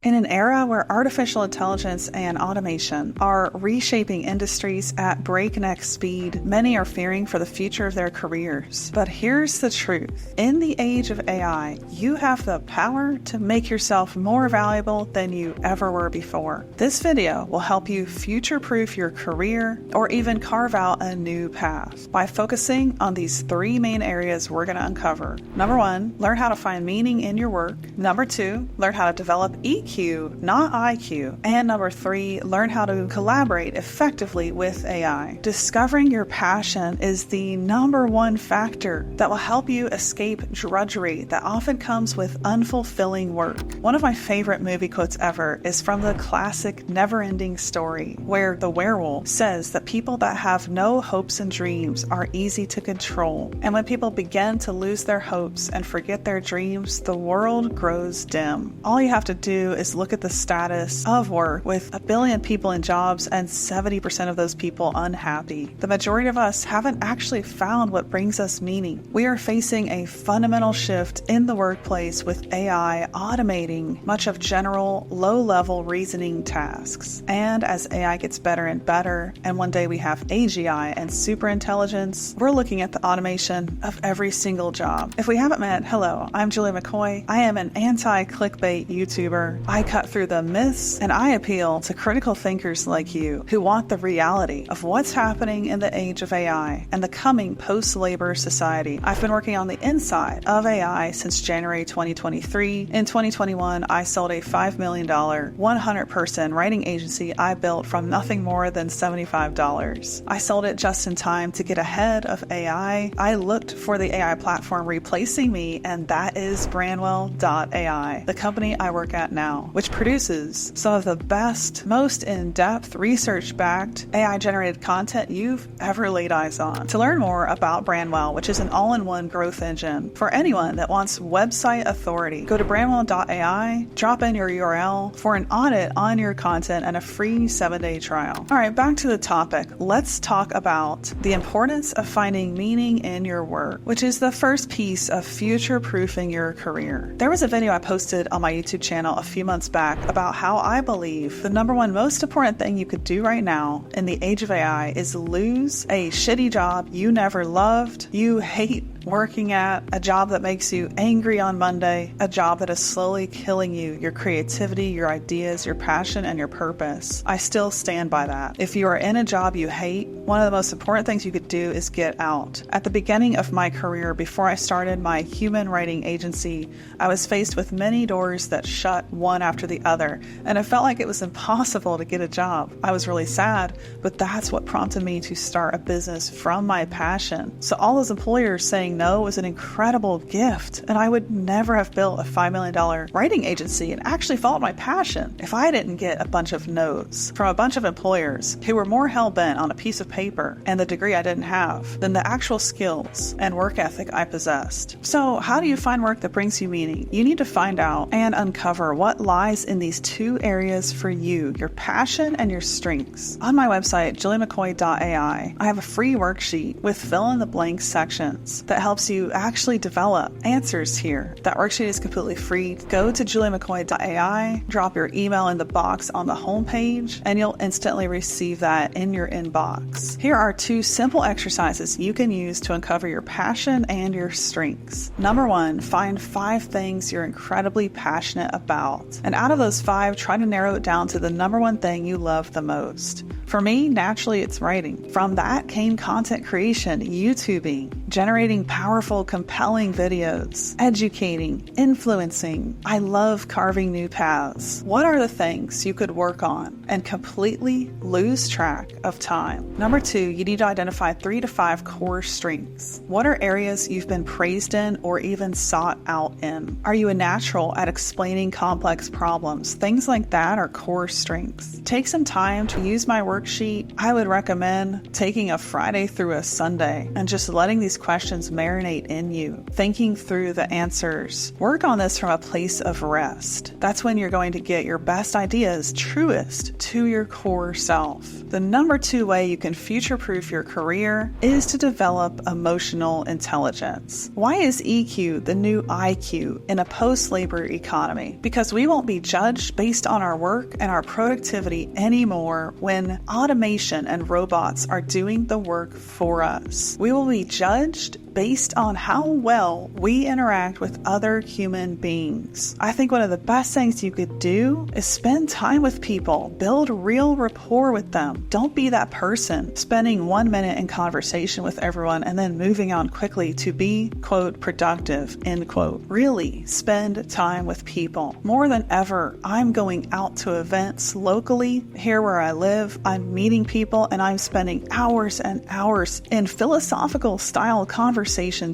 In an era where artificial intelligence and automation are reshaping industries at breakneck speed, many are fearing for the future of their careers. But here's the truth. In the age of AI, you have the power to make yourself more valuable than you ever were before. This video will help you future-proof your career or even carve out a new path by focusing on these three main areas we're going to uncover. Number one, learn how to find meaning in your work. Number two, learn how to develop EQ, not IQ. And number three, learn how to collaborate effectively with AI. Discovering your passion is the number one factor that will help you escape drudgery that often comes with unfulfilling work. One of my favorite movie quotes ever is from the classic Never-Ending Story, where the werewolf says that people that have no hopes and dreams are easy to control. And when people begin to lose their hopes and forget their dreams, the world grows dim. All you have to do is look at the status of work with 1 billion people in jobs and 70% of those people unhappy. The majority of us haven't actually found what brings us meaning. We are facing a fundamental shift in the workplace with AI automating much of general, low-level reasoning tasks. And as AI gets better and better, and one day we have AGI and superintelligence, we're looking at the automation of every single job. If we haven't met, hello, I'm Julia McCoy. I am an anti-clickbait YouTuber. I cut through the myths and I appeal to critical thinkers like you who want the reality of what's happening in the age of AI and the coming post-labor society. I've been working on the inside of AI since January 2023. In 2021, I sold a $5 million, 100-person writing agency I built from nothing more than $75. I sold it just in time to get ahead of AI. I looked for the AI platform replacing me, and that is Brandwell.ai, the company I work at now, which produces some of the best, most in-depth, research-backed, AI-generated content you've ever laid eyes on. To learn more about Brandwell, which is an all-in-one growth engine for anyone that wants website authority, go to Brandwell.ai, drop in your URL for an audit on your content and a free 7-day trial. All right, back to the topic. Let's talk about the importance of finding meaning in your work, which is the first piece of future-proofing your career. There was a video I posted on my YouTube channel a few months back about how I believe the number one most important thing you could do right now in the age of AI is lose a shitty job you never loved, you hate working at, a job that makes you angry on Monday, a job that is slowly killing you, your creativity, your ideas, your passion, and your purpose. I still stand by that. If you are in a job you hate, one of the most important things you could do is get out. At the beginning of my career, before I started my human writing agency, I was faced with many doors that shut one after the other, and it felt like it was impossible to get a job. I was really sad, but that's what prompted me to start a business from my passion. So all those employers saying no was an incredible gift, and I would never have built a $5 million writing agency and actually followed my passion if I didn't get a bunch of no's from a bunch of employers who were more hell-bent on a piece of paper and the degree I didn't have than the actual skills and work ethic I possessed. So how do you find work that brings you meaning? You need to find out and uncover what lies in these two areas for you, your passion and your strengths. On my website, juliamccoy.ai, I have a free worksheet with fill-in-the-blank sections that helps you actually develop answers here. That worksheet is completely free. Go to juliamccoy.ai, drop your email in the box on the homepage, and you'll instantly receive that in your inbox. Here are 2 simple exercises you can use to uncover your passion and your strengths. Number 1, find 5 things you're incredibly passionate about. And out of those 5, try to narrow it down to the number 1 thing you love the most. For me, naturally, it's writing. From that came content creation, YouTubing, generating powerful, compelling videos, educating, influencing. I love carving new paths. What are the things you could work on and completely lose track of time? Number 2, you need to identify 3 to 5 core strengths. What are areas you've been praised in or even sought out in? Are you a natural at explaining complex problems? Things like that are core strengths. Take some time to use my worksheet. I would recommend taking a Friday through a Sunday and just letting these these questions marinate in you, thinking through the answers. Work on this from a place of rest. That's when you're going to get your best ideas truest to your core self. The number 2 way you can future-proof your career is to develop emotional intelligence. Why is EQ the new IQ in a post-labor economy? Because we won't be judged based on our work and our productivity anymore when automation and robots are doing the work for us. We will be judged based on how well we interact with other human beings. I think one of the best things you could do is spend time with people, build real rapport with them. Don't be that person spending 1 minute in conversation with everyone and then moving on quickly to be, quote, productive, end quote. Really spend time with people. More than ever, I'm going out to events locally, here where I live. I'm meeting people and I'm spending hours and hours in philosophical style conversations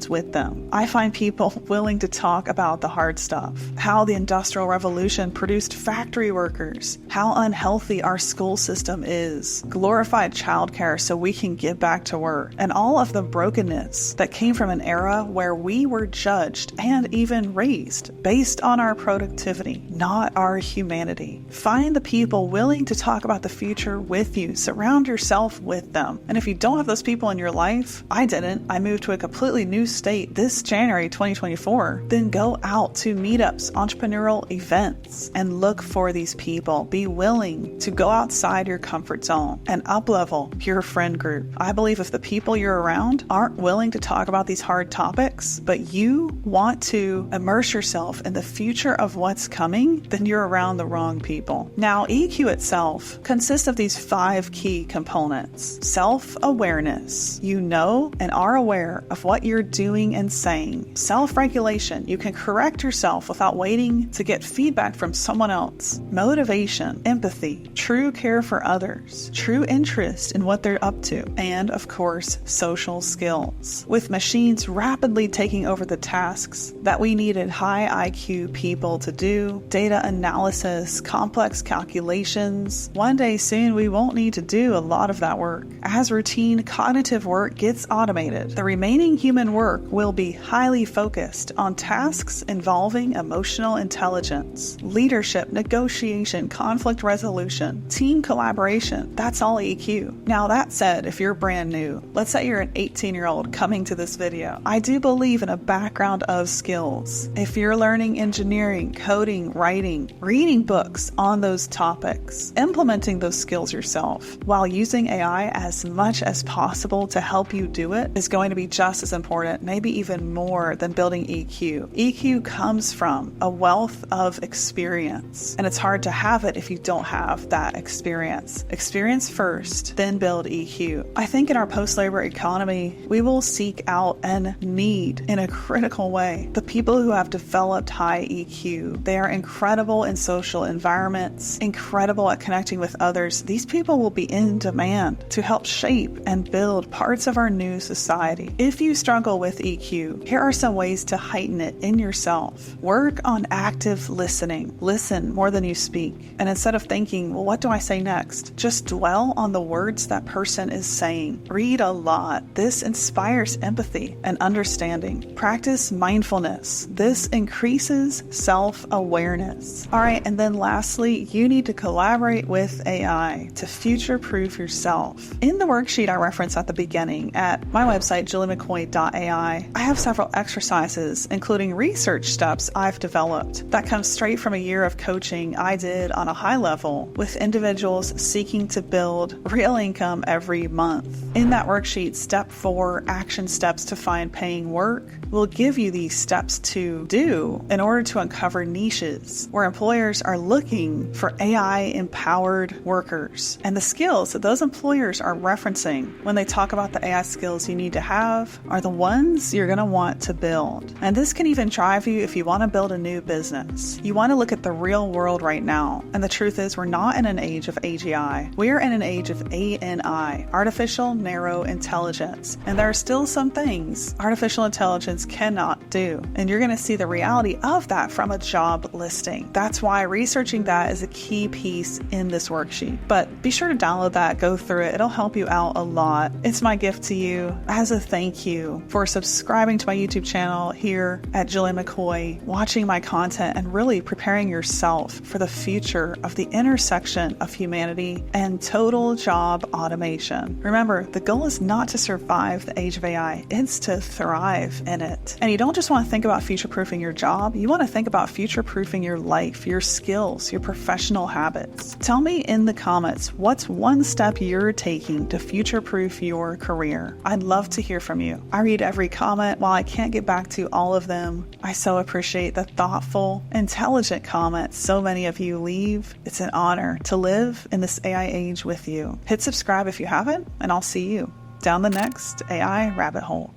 with them. I find people willing to talk about the hard stuff, how the Industrial Revolution produced factory workers, how unhealthy our school system is, glorified childcare so we can get back to work, and all of the brokenness that came from an era where we were judged and even raised based on our productivity, not our humanity. Find the people willing to talk about the future with you. Surround yourself with them. And if you don't have those people in your life, I didn't. I moved to a completely new state this January 2024, then go out to meetups, entrepreneurial events, and look for these people. Be willing to go outside your comfort zone and up-level your friend group. I believe if the people you're around aren't willing to talk about these hard topics, but you want to immerse yourself in the future of what's coming, then you're around the wrong people. Now, EQ itself consists of these 5 key components. Self-awareness. You know and are aware of what you're doing and saying. Self-regulation. You can correct yourself without waiting to get feedback from someone else. Motivation, empathy, true care for others, true interest in what they're up to, and of course, social skills. With machines rapidly taking over the tasks that we needed high IQ people to do, data analysis, complex calculations, one day soon we won't need to do a lot of that work. As routine cognitive work gets automated, the remaining human work will be highly focused on tasks involving emotional intelligence, leadership, negotiation, conflict resolution, team collaboration. That's all EQ. Now that said, if you're brand new, let's say you're an 18-year-old coming to this video, I do believe in a background of skills. If you're learning engineering, coding, writing, reading books on those topics, implementing those skills yourself while using AI as much as possible to help you do it is going to be just as important, maybe even more than building EQ. EQ comes from a wealth of experience, and it's hard to have it if you don't have that experience. Experience first, then build EQ. I think in our post-labor economy, we will seek out and need in a critical way the people who have developed high EQ. They are incredible in social environments, incredible at connecting with others. These people will be in demand to help shape and build parts of our new society. If you struggle with EQ, here are some ways to heighten it in yourself. Work on active listening. Listen more than you speak. And instead of thinking, well, what do I say next? Just dwell on the words that person is saying. Read a lot. This inspires empathy and understanding. Practice mindfulness. This increases self-awareness. All right, and then lastly, you need to collaborate with AI to future-proof yourself. In the worksheet I referenced at the beginning at my website, juliemccoy.ai, I have several exercises, including research steps I've developed that come straight from a year of coaching I did on a high level with individuals seeking to build real income every month. In that worksheet, step 4, action steps to find paying work, will give you these steps to do in order to uncover niches where employers are looking for AI-empowered workers. And the skills that those employers are referencing when they talk about the AI skills you need to have are the ones you're going to want to build. And this can even drive you if you want to build a new business. You want to look at the real world right now. And the truth is, we're not in an age of AGI. We're in an age of ANI, artificial narrow intelligence. And there are still some things artificial intelligence cannot do. And you're going to see the reality of that from a job listing. That's why researching that is a key piece in this worksheet. But be sure to download that, go through it. It'll help you out a lot. It's my gift to you as a thank you you for subscribing to my YouTube channel here at Jillian McCoy, watching my content, and really preparing yourself for the future of the intersection of humanity and total job automation. Remember, the goal is not to survive the age of AI, it's to thrive in it. And you don't just want to think about future-proofing your job, you want to think about future-proofing your life, your skills, your professional habits. Tell me in the comments, what's one step you're taking to future-proof your career? I'd love to hear from you. I read every comment. While I can't get back to all of them, I so appreciate the thoughtful, intelligent comments so many of you leave. It's an honor to live in this AI age with you. Hit subscribe if you haven't, and I'll see you down the next AI rabbit hole.